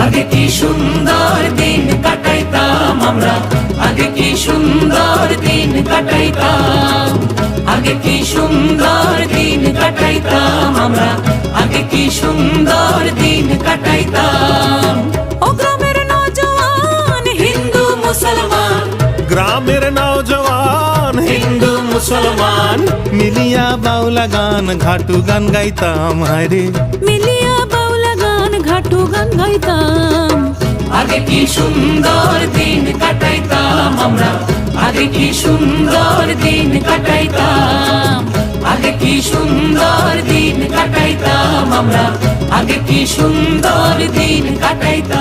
আগে কি সুন্দর দিন কাটাইতাম আমরা, আগে কি সুন্দর দিন কাটাইতাম, আগে কি সুন্দর দিন কাটাইতাম আমরা, আগে কি সুন্দর দিন কাটাইতাম। ও গ্রামের নওজওয়ান হিন্দু মুসলমান, গ্রামের নওজওয়ান হিন্দু মুসলমান, মিলিয়া বাউলা গান ঘাটু গান গাইতাম হায়রে, মিলিয়া বাউলা গান ঘাটু গান গাইতাম। আগে কি সুন্দর দিন কাটাইতাম আমরা, আগে কি সুন্দর দিন কাটাইতাম, আগে কি সুন্দর দিন কাটাইতাম আমরা, আগে কি সুন্দর দিন কাটাইতাম।